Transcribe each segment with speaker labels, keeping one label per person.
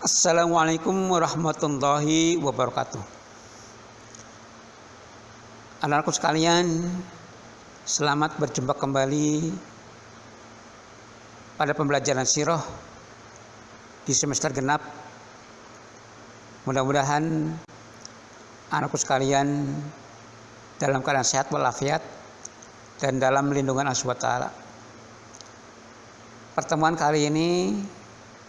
Speaker 1: Assalamualaikum warahmatullahi wabarakatuh. Anak-anakku sekalian, selamat berjumpa kembali pada pembelajaran sirah di semester genap. Mudah-mudahan anakku sekalian dalam keadaan sehat walafiat dan dalam lindungan Allah Subhanahu wa taala. Pertemuan kali ini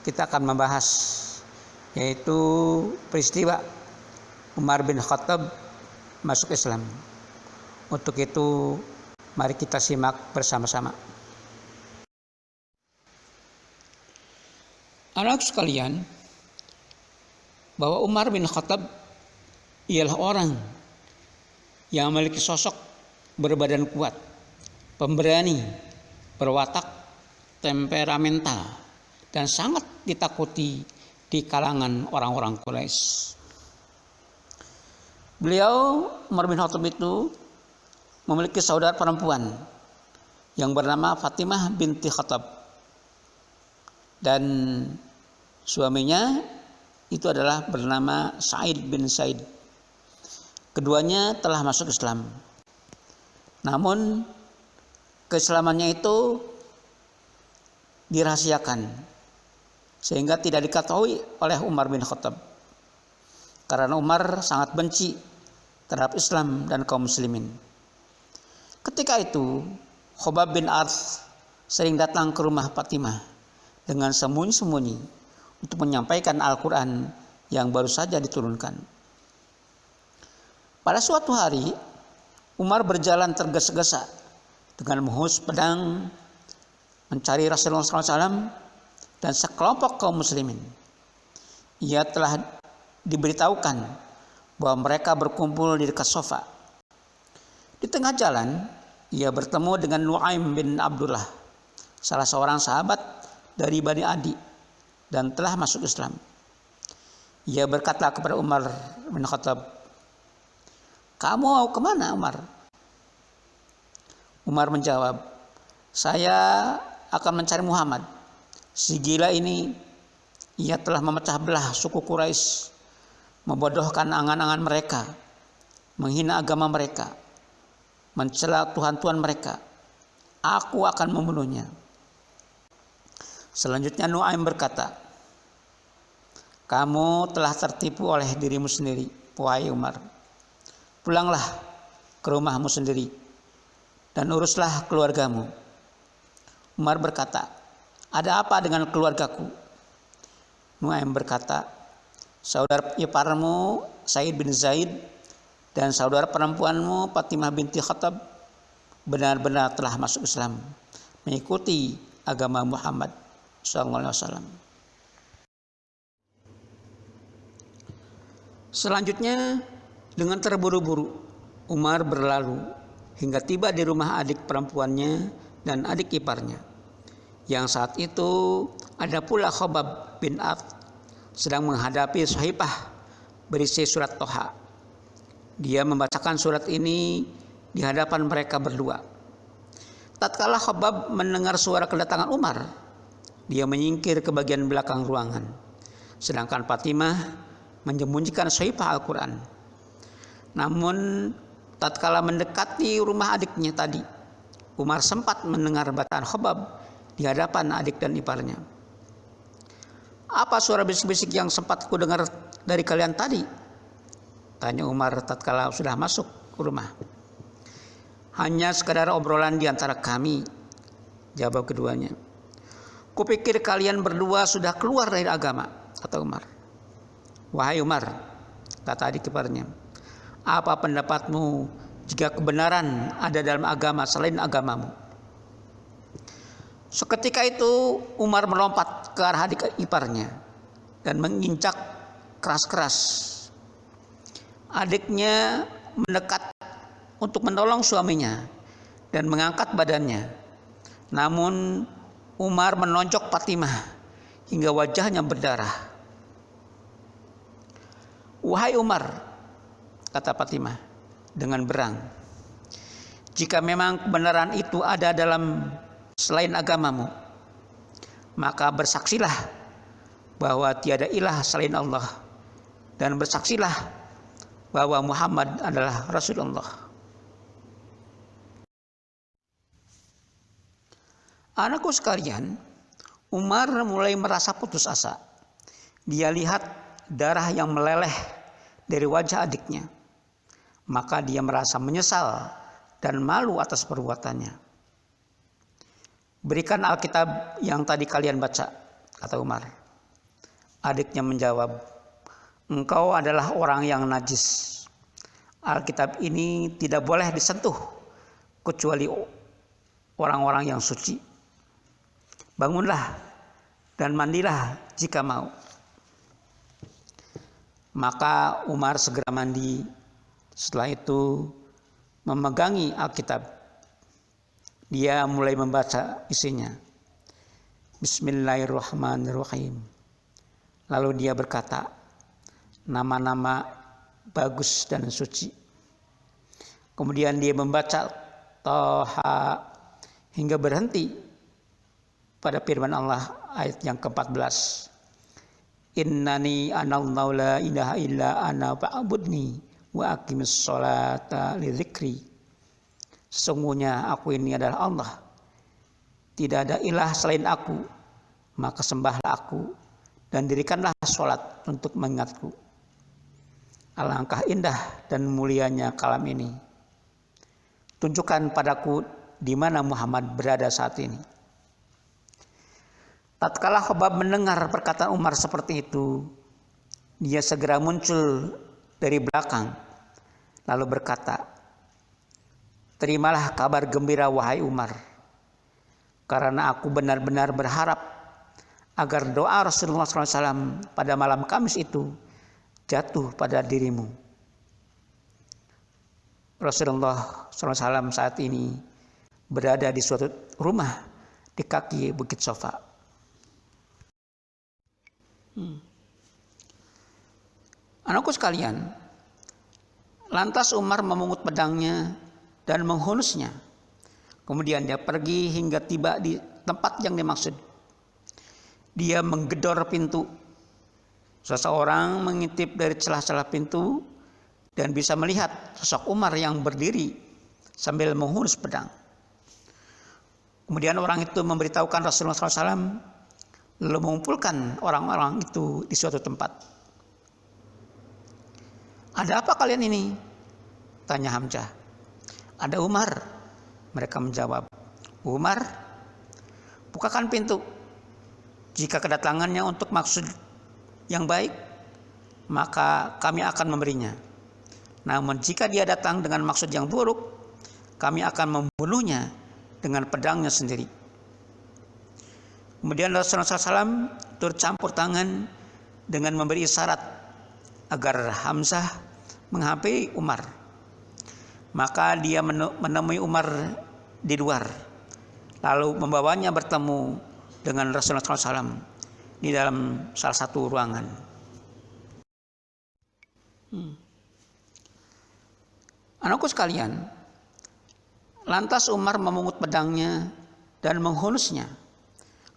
Speaker 1: kita akan membahas yaitu peristiwa Umar bin Khattab masuk Islam. Untuk itu mari kita simak bersama-sama. Anak sekalian, bahwa Umar bin Khattab ialah orang yang memiliki sosok berbadan kuat, pemberani, berwatak, temperamental, dan sangat ditakuti di kalangan orang-orang Quraisy. Beliau, Umar bin Khattab itu memiliki saudara perempuan yang bernama Fatimah binti Khattab, dan suaminya itu adalah bernama Sa'id bin Zaid. Keduanya telah masuk Islam. Namun keislamannya itu dirahasiakan sehingga tidak diketahui oleh Umar bin Khattab, karena Umar sangat benci terhadap Islam dan kaum muslimin. Ketika itu Khobab bin Arth sering datang ke rumah Fatimah dengan sembunyi-sembunyi untuk menyampaikan Al-Quran yang baru saja diturunkan. Pada suatu hari Umar berjalan tergesa-gesa dengan menghunus pedang mencari Rasulullah SAW dan sekelompok kaum muslimin. Ia telah diberitahukan bahwa mereka berkumpul di dekat sofa. Di tengah jalan, ia bertemu dengan Nu'aim bin Abdullah, salah seorang sahabat dari Bani Adi dan telah masuk Islam. Ia berkata kepada Umar bin Khattab, "Kamu mau kemana, Umar?" Umar menjawab, "Saya akan mencari Muhammad. Si gila ini, ia telah memecah belah suku Quraisy, membodohkan angan-angan mereka, menghina agama mereka, mencela Tuhan-Tuhan mereka. Aku akan membunuhnya." Selanjutnya Nu'aim berkata, "Kamu telah tertipu oleh dirimu sendiri, wahai Umar. Pulanglah ke rumahmu sendiri dan uruslah keluargamu." Umar berkata, "Ada apa dengan keluargaku?" Nu'aim berkata, "Saudara iparmu Sa'id bin Zaid dan saudara perempuanmu Fatimah binti Khattab benar-benar telah masuk Islam, mengikuti agama Muhammad SAW." Selanjutnya, dengan terburu-buru Umar berlalu hingga tiba di rumah adik perempuannya dan adik iparnya, yang saat itu ada pula Khobab bin Arth sedang menghadapi sahifah berisi surat Toha. Dia membacakan surat ini di hadapan mereka berdua. Tatkala Khobab mendengar suara kedatangan Umar, dia menyingkir ke bagian belakang ruangan, sedangkan Fatimah menyembunyikan sahifah Al-Quran. Namun tatkala mendekati rumah adiknya tadi, Umar sempat mendengar bacaan Khobab di hadapan adik dan iparnya. "Apa suara bisik-bisik yang sempat ku dengar dari kalian tadi?" tanya Umar tatkala sudah masuk ke rumah. "Hanya sekadar obrolan di antara kami," jawab keduanya. "Kupikir kalian berdua sudah keluar dari agama," kata Umar. "Wahai Umar," kata adik iparnya, "apa pendapatmu jika kebenaran ada dalam agama selain agamamu?" Seketika itu Umar melompat ke arah adik iparnya dan menginjak keras-keras. Adiknya mendekat untuk menolong suaminya dan mengangkat badannya. Namun Umar menonjok Fatimah hingga wajahnya berdarah. "Wahai Umar," kata Fatimah dengan berang, "jika memang kebenaran itu ada dalam selain agamamu, maka bersaksilah bahwa tiada ilah selain Allah, dan bersaksilah bahwa Muhammad adalah Rasulullah. Anakku sekalian, Umar mulai merasa putus asa. Dia lihat darah yang meleleh dari wajah adiknya. Maka dia merasa menyesal dan malu atas perbuatannya. Berikan Alkitab yang tadi kalian baca, kata Umar. Adiknya menjawab, engkau adalah orang yang najis. Alkitab ini tidak boleh disentuh kecuali orang-orang yang suci. Bangunlah dan mandilah jika mau. Maka Umar segera mandi. Setelah itu memegangi Alkitab. Dia mulai membaca isinya. Bismillahirrahmanirrahim. Lalu dia berkata, nama-nama bagus dan suci. Kemudian dia membaca Toha hingga berhenti pada firman Allah ayat yang ke-14. Innani anallahu la ilaha illa ana fa'budni wa aqimis sholata li dzikri. Sesungguhnya aku ini adalah Allah. Tidak ada ilah selain aku, maka sembahlah aku dan dirikanlah sholat untuk mengingatku. Alangkah indah dan mulianya kalam ini. Tunjukkan padaku di mana Muhammad berada saat ini. Tatkala Khobab mendengar perkataan Umar seperti itu, dia segera muncul dari belakang, lalu berkata, terimalah kabar gembira wahai Umar, karena aku benar-benar berharap agar doa Rasulullah SAW pada malam Kamis itu jatuh pada dirimu. Rasulullah SAW saat ini berada di suatu rumah di kaki Bukit Sofa. Anakku sekalian, lantas Umar memungut pedangnya dan menghunusnya. Kemudian dia pergi hingga tiba di tempat yang dimaksud. Dia menggedor pintu. Seseorang mengintip dari celah-celah pintu dan bisa melihat sosok Umar yang berdiri sambil menghunus pedang. Kemudian orang itu memberitahukan Rasulullah SAW, lalu mengumpulkan orang-orang itu di suatu tempat. Ada apa kalian ini? Tanya Hamzah. Ada Umar. Mereka menjawab. Umar, bukakan pintu. Jika kedatangannya untuk maksud yang baik, maka kami akan memberinya. Namun jika dia datang dengan maksud yang buruk, kami akan membunuhnya dengan pedangnya sendiri. Kemudian Rasulullah SAW turut campur tangan dengan memberi isyarat agar Hamzah menghampiri Umar. Maka dia menemui Umar di luar, lalu membawanya bertemu dengan Rasulullah SAW di dalam salah satu ruangan. Anakku sekalian, lantas Umar memungut pedangnya dan menghunusnya.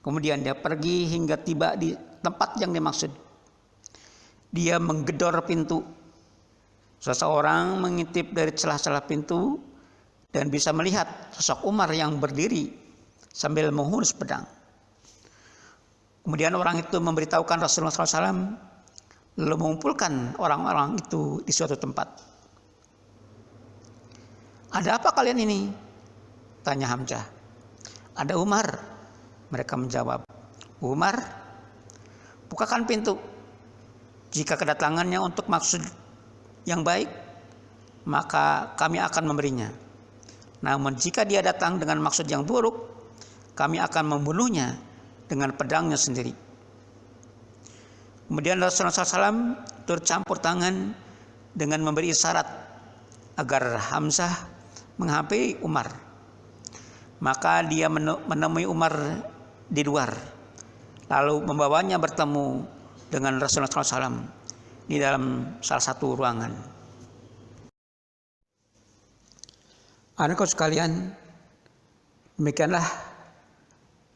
Speaker 1: Kemudian dia pergi hingga tiba di tempat yang dimaksud. Dia menggedor pintu. Seseorang mengintip dari celah-celah pintu dan bisa melihat sosok Umar yang berdiri sambil menghunus pedang. Kemudian orang itu memberitahukan Rasulullah SAW, lalu mengumpulkan orang-orang itu di suatu tempat. Ada apa kalian ini? Tanya Hamzah. Ada Umar. Mereka menjawab, Umar, bukakan pintu. Jika kedatangannya untuk maksud yang baik, maka kami akan memberinya. Namun jika dia datang dengan maksud yang buruk, kami akan membunuhnya dengan pedangnya sendiri. Kemudian Rasulullah SAW turut campur tangan dengan memberi isyarat agar Hamzah menghampiri Umar. Maka dia menemui Umar di luar, lalu membawanya bertemu dengan Rasulullah SAW di dalam salah satu ruangan. Anakku sekalian, demikianlah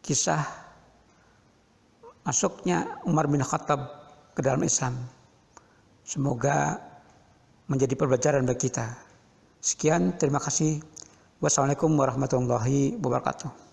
Speaker 1: kisah masuknya Umar bin Khattab ke dalam Islam. Semoga menjadi pembelajaran bagi kita. Sekian, terima kasih. Wassalamualaikum warahmatullahi wabarakatuh.